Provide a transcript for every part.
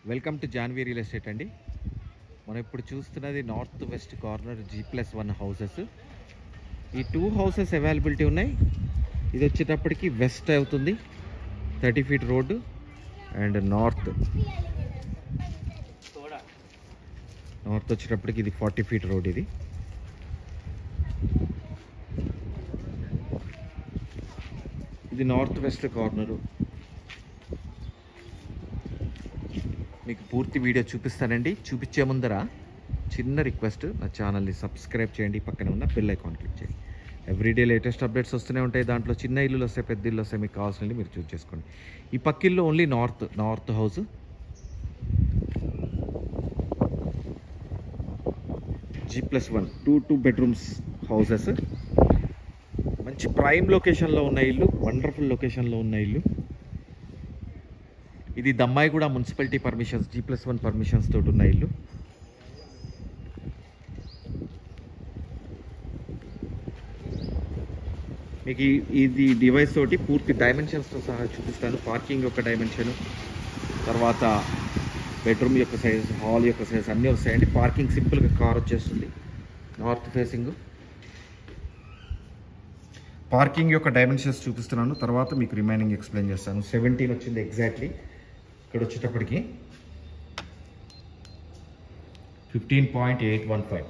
Welcome to Janhvi real estate అండి. మనం ఇప్పుడు చూస్తున్నది north west corner G+1 houses. ఈ 2 హౌసెస్ అవైలబిలిటీ ఉన్నాయి. ఇది వచ్చేటప్పటికి వెస్ట్ అవుతుంది, 30 ఫీట్ రోడ్డు, అండ్ నార్త్ వచ్చేటప్పటికి ఇది 40 ఫీట్ రోడ్. ఇది నార్త్ వెస్ట్ కార్నరు. మీకు పూర్తి వీడియో చూపిస్తానండి. చూపించే ముందర చిన్న రిక్వెస్ట్, నా ఛానల్ని సబ్స్క్రైబ్ చేయండి, పక్కన ఉన్న బెల్ ఐకాన్ క్లిక్ చేయండి. ఎవ్రీడే లేటెస్ట్ అప్డేట్స్ వస్తూనే ఉంటాయి. దాంట్లో చిన్న ఇల్లులు వస్తాయి, పెద్ద ఇల్లు వస్తాయి, మీకు కావాల్సినవి మీరు చూస్ చేసుకోండి. ఈ పక్కిల్లో only north house. G+1 2 bedrooms houses. మంచి ప్రైమ్ లొకేషన్లో ఉన్న ఇల్లు, వండర్ఫుల్ లొకేషన్లో ఉన్న ఇల్లు. ఇది Dammaiguda municipality permissions, G+1 permissions తోటి ఉన్న ఇల్లు. మీకు ఇది డివైస్ తోటి పూర్తి డైమెన్షన్స్తో సహా చూపిస్తాను. పార్కింగ్ యొక్క డైమెన్షన్, తర్వాత బెడ్రూమ్ యొక్క సైజ్, హాల్ యొక్క సైజ్ అన్నీ వస్తాయండి. పార్కింగ్ సింపుల్గా కార్ వచ్చేస్తుంది. నార్త్ ఫేసింగ్ పార్కింగ్ యొక్క డైమెన్షన్స్ చూపిస్తున్నాను, తర్వాత మీకు రిమైనింగ్ ఎక్స్ప్లెయిన్ చేస్తాను. 17 వచ్చింది ఎగ్జాక్ట్లీ. ఇక్కడ వచ్చేటప్పటికి 15.815.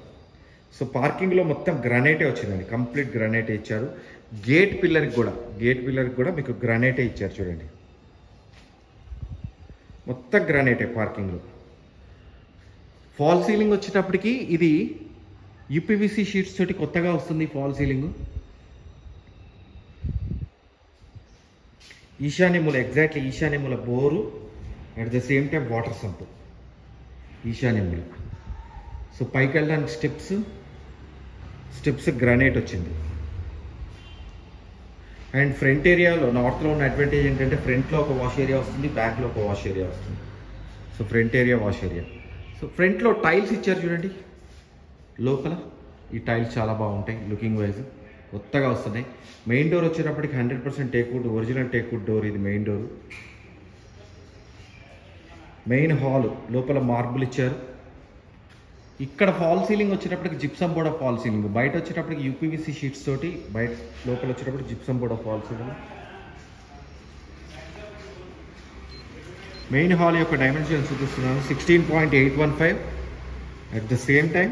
సో పార్కింగ్లో మొత్తం గ్రానైటే వచ్చిందండి, కంప్లీట్ గ్రానైటే ఇచ్చారు. గేట్ పిల్లర్కి కూడా మీకు గ్రానైటే ఇచ్చారు. చూడండి, మొత్తం గ్రానైటే పార్కింగ్లో. ఫాల్ సీలింగ్ వచ్చేటప్పటికి ఇది యూపీవీసీ షీట్స్ తోటి కొత్తగా వస్తుంది ఫాల్ సీలింగ్. ఎగ్జాక్ట్లీ ఈశాన్యమూల bore, at the same time water sump ఈశాన్యమూల. సో పైకి వెళ్ళడానికి స్టెప్స్ గ్రానైట్ వచ్చింది. అండ్ ఫ్రంట్ ఏరియాలో నార్త్లో ఉన్న అడ్వాంటేజ్ ఏంటంటే ఫ్రంట్లో ఒక వాష్ ఏరియా వస్తుంది, బ్యాక్లో ఒక వాష్ ఏరియా వస్తుంది. So front area, wash area. So ఫ్రంట్లో టైల్స్ ఇచ్చారు చూడండి. లోపల ఈ టైల్స్ చాలా బాగుంటాయి లుకింగ్ వైజ్, కొత్తగా వస్తున్నాయి. మెయిన్ డోర్ వచ్చేటప్పటికి 100% టేక్వుడ్, ఒరిజినల్ టేక్వుడ్ డోర్. ఇది మెయిన్ డోర్. మెయిన్ హాల్ లోపల మార్బుల్ ఇచ్చారు. ఇక్కడ ఫాల్ సీలింగ్ వచ్చేటప్పటికి gypsum board of fall ceiling. బయట వచ్చేటప్పటికి యూపీవీసీ షీట్స్ తోటి, బయట లోపల వచ్చేటప్పటికి gypsum board of fall ceiling. Main hall యొక్క డైమెన్షన్ చూపిస్తున్నాను, 16.815. At the same time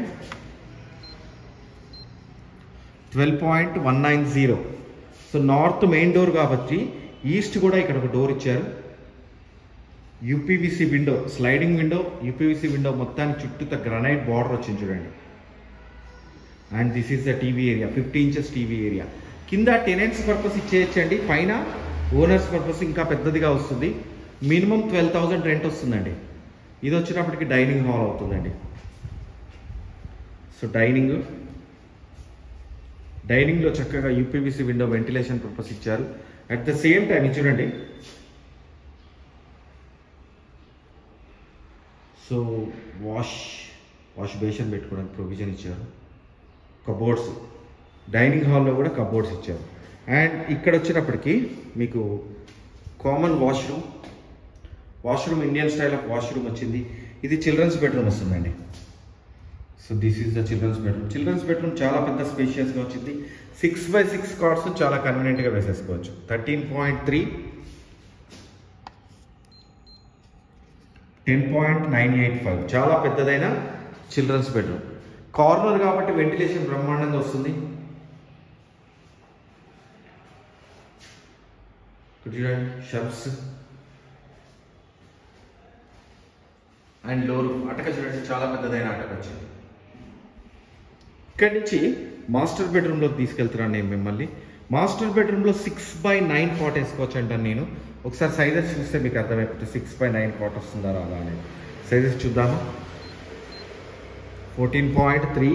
12.190. So north main door కాబట్టి ఈస్ట్ కూడా ఇక్కడ ఒక డోర్ ఇచ్చారు. UPVC window, sliding window, UPVC window మొత్తానికి చుట్టూత గ్రానైట్ బార్డర్ వచ్చింది చూడండి. And this is the TV area, 50 inches TV area. కింద టెనెంట్స్ పర్పస్ ఇచ్చేయచ్చండి, పైన ఓనర్స్ పర్పస్ ఇంకా పెద్దదిగా వస్తుంది. మినిమం 12,000 రెంట్ వస్తుందండి. ఇది వచ్చేటప్పటికి డైనింగ్ హాల్ అవుతుందండి. సో డైనింగ్లో చక్కగా యూపీవీసీ విండో, వెంటిలేషన్ పర్పస్ ఇచ్చారు. అట్ ద సేమ్ టైం చూడండి, సో వాష్ బేషన్ పెట్టుకోవడానికి ప్రొవిజన్ ఇచ్చారు. కబోర్డ్స్, డైనింగ్ హాల్లో కూడా కబోర్డ్స్ ఇచ్చారు. అండ్ ఇక్కడ వచ్చేటప్పటికి మీకు common washroom Indian style of washroom వచ్చింది. ఇది చిల్డ్రన్స్ బెడ్రూమ్ వస్తుందండి. So this is the children's bedroom చాలా పెద్ద స్పేషియస్గా వచ్చింది. 6x6 కార్డ్స్ చాలా కన్వీనియంట్గా వేసేసుకోవచ్చు. 13.3, 10.985, చాలా పెద్దదైన చిల్డ్రన్స్ బెడ్రూమ్. కార్నర్ కాబట్టి వెంటిలేషన్ బ్రహ్మాండంగా వస్తుంది. Shelves and door. అటక చూడండి, చాలా పెద్దదైన అటక వచ్చింది. ఇక్కడి నుంచి మాస్టర్ బెడ్రూమ్లోకి తీసుకెళ్తున్నాను నేను మిమ్మల్ని. మాస్టర్ బెడ్రూమ్లో 6x9 కాట్ వేసుకోవచ్చు అంటాను నేను. ఒకసారి సైజెస్ చూస్తే మీకు అర్థమైపోతుంది 6x9 కాట్ వస్తుందా రాదా అనేది. సైజెస్ చూద్దాము. 14.390,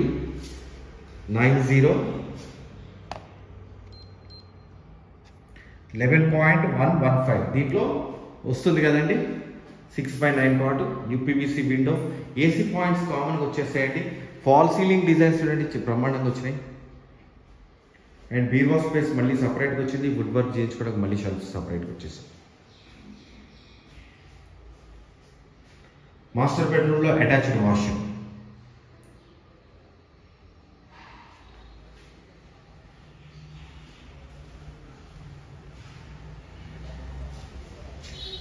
11.115 దీంట్లో వస్తుంది కదండి. 6x9 cot, UPVC window, AC points కామన్గా వచ్చేస్తాయండి. ఫాల్ సీలింగ్ డిజైన్స్ చూడండి, బ్రహ్మాండంగా వచ్చినాయి. అండ్ బీరువా స్పేస్ మళ్ళీ సపరేట్గా వచ్చింది. వుడ్ వర్క్ చేయించుకోవడానికి మళ్ళీ షెల్ఫ్స్ సపరేట్గా వచ్చేసాయి. మాస్టర్ బెడ్రూమ్లో అటాచ్డ్ వాష్రూమ్.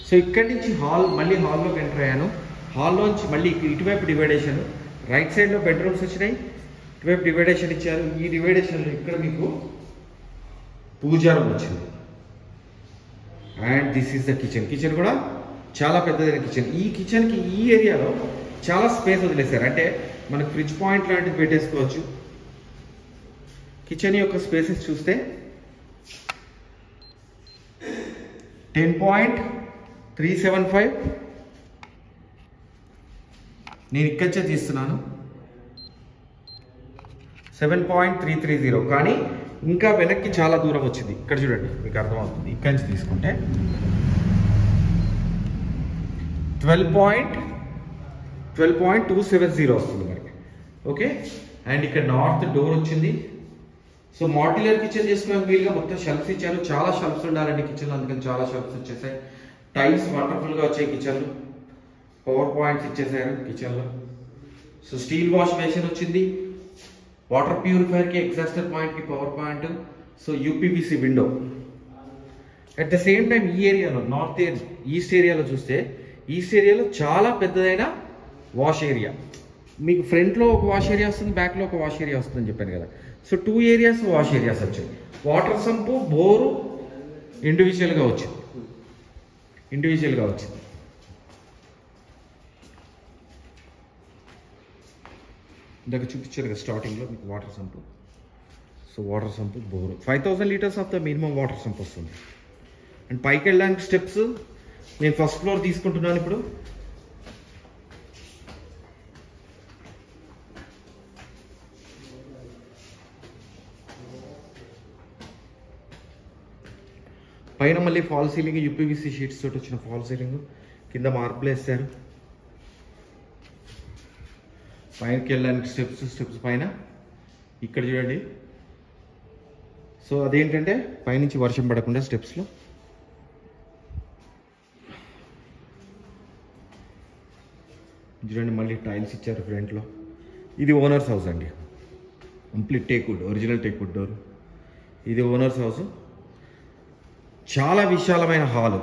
సో ఇక్కడి నుంచి హాల్, మళ్ళీ హాల్లోకి ఎంటర్ అయ్యాను. హాల్లోంచి మళ్ళీ ఇటువైపు డివైడేషన్, రైట్ సైడ్లో బెడ్రూమ్స్ వచ్చినాయి, ఇటువైపు డివైడేషన్ ఇచ్చారు. ఈ డివైడేషన్లో ఇక్కడ మీకు పూజా రూమ్ వచ్చింది. And this is the kitchen. Kitchen కూడా చాలా పెద్దదైన కిచెన్. ఈ కిచెన్కి ఈ ఏరియాలో చాలా స్పేస్ వదిలేశారు, అంటే మనకు ఫ్రిడ్జ్ పాయింట్ లాంటిది పెట్టేసుకోవచ్చు. కిచెన్ యొక్క స్పేసెస్ చూస్తే 10.375, నేను ఇక్కడే తీస్తున్నాను 7.330, కానీ ఇంకా వెనక్కి చాలా దూరం వచ్చింది. ఇక్కడ చూడండి, మీకు అర్థమవుతుంది. ఇక్కడి నుంచి తీసుకుంటే 12.270 వస్తుంది మనకి. ఓకే, అండ్ ఇక్కడ నార్త్ డోర్ వచ్చింది. సో మాడ్యులర్ కిచెన్ చేసుకోవడానికి వీలుగా మొత్తం షెల్ఫ్స్ ఇచ్చారు. చాలా షెల్ఫ్స్ ఉండాలండి కిచెన్లో, అందుకని చాలా షెల్ఫ్స్ వచ్చేసాయి. టైల్స్ వండర్ఫుల్గా వచ్చాయి కిచెన్లో. పవర్ పాయింట్స్ ఇచ్చేసారు కిచెన్లో. సో స్టీల్ వాష్ బేసిన్ వచ్చింది. వాటర్ ప్యూరిఫైయర్కి, ఎగ్జాస్టర్ పాయింట్కి power point. So UPVC window. At the same time ఈ ఏరియాలో, నార్త్ ఈస్ట్ ఏరియాలో చూస్తే, ఈస్ట్ ఏరియాలో చాలా పెద్దదైన వాష్ ఏరియా. మీకు ఫ్రంట్లో ఒక వాష్ ఏరియా వస్తుంది, బ్యాక్లో ఒక వాష్ ఏరియా వస్తుందని చెప్పాను కదా. సో 2 ఏరియాస్ వాష్ ఏరియాస్ వచ్చాయి. వాటర్ సంపు, బోరు ఇండివిజువల్గా వచ్చింది. ఇందాక చూపించారు కదా స్టార్టింగ్లో మీకు water sump. So water sump, bore 5000 litres of the minimum water sump వస్తుంది. అండ్ పైకి వెళ్ళడానికి స్టెప్స్. నేను ఫస్ట్ ఫ్లోర్ తీసుకుంటున్నాను ఇప్పుడు. పైన మళ్ళీ ఫాల్ సీలింగ్, యూపీవీసీ షీట్స్ తోటి వచ్చిన ఫాల్ సీలింగ్, కింద మార్బుల్ వేస్తారు. పైనకి వెళ్ళడానికి స్టెప్స్ పైన. ఇక్కడ చూడండి. సో అదేంటంటే పైనుంచి వర్షం పడకుండా స్టెప్స్లో. చూడండి, మళ్ళీ టైల్స్ ఇచ్చారు ఫ్రంట్లో. ఇది ఓనర్స్ హౌస్ అండి, complete teakwood, original teakwood door. ఇది ఓనర్స్ హౌస్. చాలా విశాలమైన hall,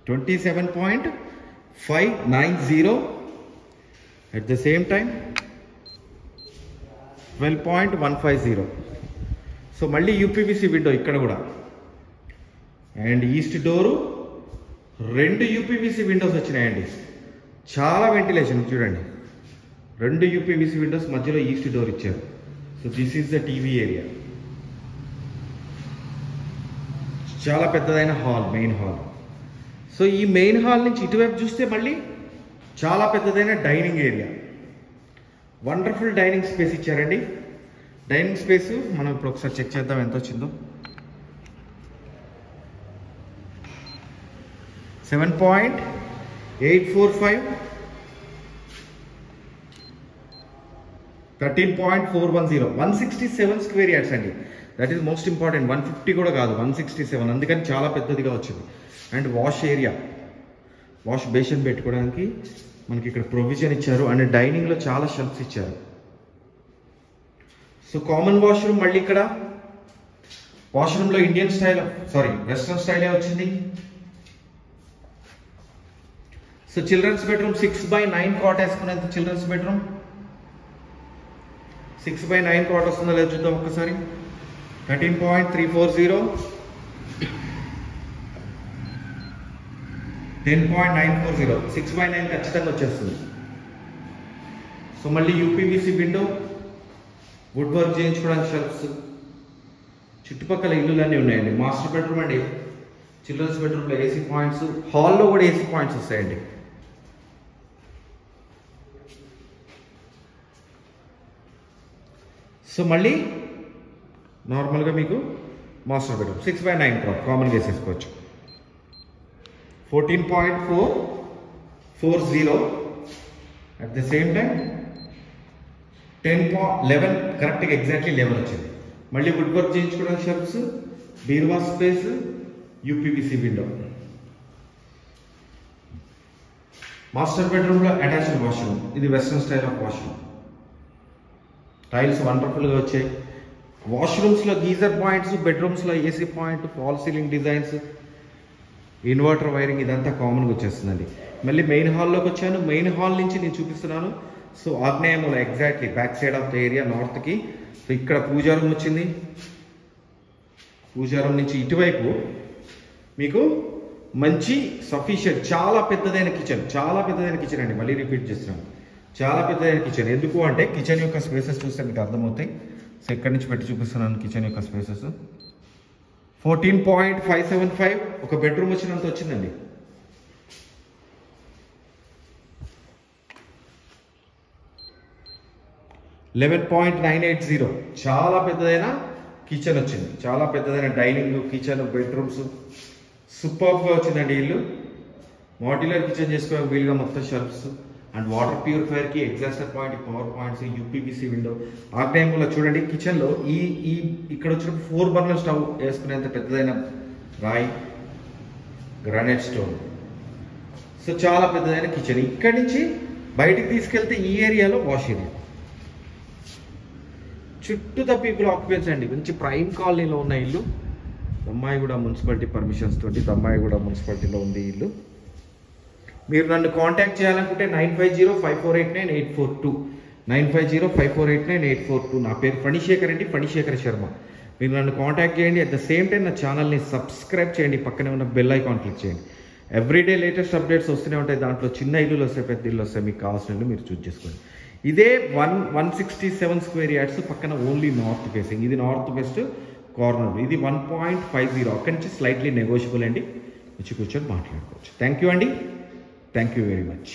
27.590. At the same time 12.150. So మళ్ళీ యూపీవీసీ విండో ఇక్కడ కూడా. And east door, 2 UPVC Windows వచ్చినాయండి. చాలా వెంటిలేషన్ చూడండి. 2 యూపీవీసీ విండోస్, మధ్యలో ఈస్ట్ డోర్ ఇచ్చారు. So this is the TV area. చాలా పెద్దదైన హాల్, మెయిన్ హాల్. సో ఈ మెయిన్ హాల్ నుంచి ఇటువైపు చూస్తే మళ్ళీ చాలా పెద్దదైన dining area. Wonderful dining space ఇచ్చారండి. డైనింగ్ స్పేస్ మనం ఇప్పుడు ఒకసారి చెక్ చేద్దాం ఎంత వచ్చిందో. 7.845, 13.410, 167 స్క్వేర్ యార్డ్స్ అండి. That is most important. 150 కూడా కాదు, 167. అందుకని చాలా పెద్దదిగా వచ్చింది. And wash area, wash basin పెట్టుకోవడానికి మనకి ఇక్కడ ప్రొవిజన్ ఇచ్చారు. అండ్ డైనింగ్లో చాలా షెల్ఫ్స్ ఇచ్చారు. సో కామన్ వాష్రూమ్ మళ్ళీ ఇక్కడ. వాష్రూమ్లో ఇండియన్ స్టైల్, వెస్ట్రన్ స్టైలే వచ్చింది. So children's bedroom 6x9 cot వేసుకునేంత చిల్డ్రన్స్ బెడ్రూమ్. 6x9 కాట్ వస్తుందో లేదో చూద్దాం ఒక్కసారి. 13.340, 10.940, 6x9 ఖచ్చితంగా వచ్చేస్తుంది. సో మళ్ళీ యూపీవీసీ విండో, వుడ్ వర్క్ చేయించుకోవడానికి షెల్ఫ్స్. చుట్టుపక్కల ఇల్లులన్నీ ఉన్నాయండి. మాస్టర్ బెడ్రూమ్ అండి, చిల్డ్రన్స్ బెడ్రూమ్లో ఏసీ పాయింట్స్, హాల్లో కూడా ఏసీ పాయింట్స్ వస్తాయండి. సో మళ్ళీ నార్మల్గా మీకు మాస్టర్ బెడ్రూమ్ 6x9 కామన్గా వేసేసుకోవచ్చు. 14.440. అట్ ద సేమ్ టైం 10.11, కరెక్ట్గా ఎగ్జాక్ట్లీ 11 వచ్చింది. మళ్ళీ వుడ్ వర్క్ చేయించుకోవడానికి షెల్ఫ్స్, బీరువా స్పేస్, యూపీవీసీ విండో. మాస్టర్ బెడ్రూమ్లో అటాచ్డ్ వాష్రూమ్. ఇది western style of washroom. Tiles వండర్ఫుల్గా వచ్చాయి. వాష్రూమ్స్లో గీజర్ పాయింట్స్, బెడ్రూమ్స్లో AC point, fall ceiling designs, inverter wiring ఇదంతా కామన్గా వచ్చేస్తుందండి. మళ్ళీ మెయిన్ హాల్లోకి వచ్చాను. మెయిన్ హాల్ నుంచి నేను చూపిస్తున్నాను. సో ఆగ్నేయంలో exactly back side of the area నార్త్కి. సో ఇక్కడ పూజా రూమ్ వచ్చింది. పూజా రూమ్ నుంచి ఇటువైపు మీకు మంచి సఫిషియెంట్ చాలా పెద్దదైన కిచెన్. చాలా పెద్దదైన కిచెన్ అండి. మళ్ళీ రిపీట్ చేస్తున్నాను, చాలా పెద్దదైన కిచెన్. ఎందుకు అంటే కిచెన్ యొక్క స్పేసెస్ చూస్తే మీకు అర్థమవుతాయి. సో ఇక్కడి నుంచి పెట్టి చూపిస్తున్నాను కిచెన్ యొక్క స్పేసెస్. 14.575 ఒక బెడ్రూమ్ వచ్చినంత వచ్చిందండి. $11.980 చాలా పెద్దదైన కిచెన్ వచ్చింది. చాలా పెద్దదైన డైనింగ్, కిచెన్, బెడ్రూమ్స్ సూపర్గా వచ్చిందండి. ఇల్లు మాడ్యులర్ కిచెన్ చేసుకోవడానికి వీలుగా మొత్తం షెల్ఫ్స్ అండ్ వాటర్ ప్యూరిఫైయర్కి exhauster point, power points, UPVC window. ఆగ్నేయంలో చూడండి కిచెన్లో ఈ ఇక్కడ వచ్చినప్పుడు 4 బర్నర్ స్టవ్ వేసుకునేంత పెద్దదైన రాయి, గ్రానైట్ స్టోన్. సో చాలా పెద్దదైన కిచెన్. ఇక్కడి నుంచి బయటికి తీసుకెళ్తే ఈ ఏరియాలో వాష్ ఏరియా. చుట్టూ పీపుల్ ఆక్యుపెన్స్ అండి. మంచి ప్రైమ్ కాలనీలో ఉన్న ఇల్లు. దమ్మాయిగూడ మున్సిపాలిటీ పర్మిషన్స్ తోటి దమ్మాయిగూడ మున్సిపాలిటీలో ఉంది ఇల్లు. మీరు నన్ను కాంటాక్ట్ చేయాలనుకుంటే 9505489842 9505489842. నా పేరు ఫణిశేఖర్ అండి, ఫణిశేఖర్ శర్మ. మీరు నన్ను కాంటాక్ట్ చేయండి. అట్ ద సేమ్ టైం నా ఛానల్ని సబ్స్క్రైబ్ చేయండి. పక్కనే ఉన్న బెల్ ఐకాన్ క్లిక్ చేయండి. ఎవ్రీడే లేటెస్ట్ అప్డేట్స్ వస్తూనే ఉంటాయి. దాంట్లో చిన్న ఇల్లులు వస్తాయి, పెద్ద ఇల్లు వస్తాయి. మీకు కావాల్సిన ఇల్లు మీరు చూస్ చేసుకోండి. ఇదే 167 స్క్వేర్ యార్డ్స్ పక్కన ఓన్లీ నార్త్ ఫేసింగ్. ఇది నార్త్ వెస్ట్ కార్నర్. ఇది 1.50. అక్కడి నుంచి స్లైట్లీ నెగోషియబుల్ అండి. వచ్చి కూర్చొని మాట్లాడుకోవచ్చు. థ్యాంక్ యూ అండి. Thank you very much.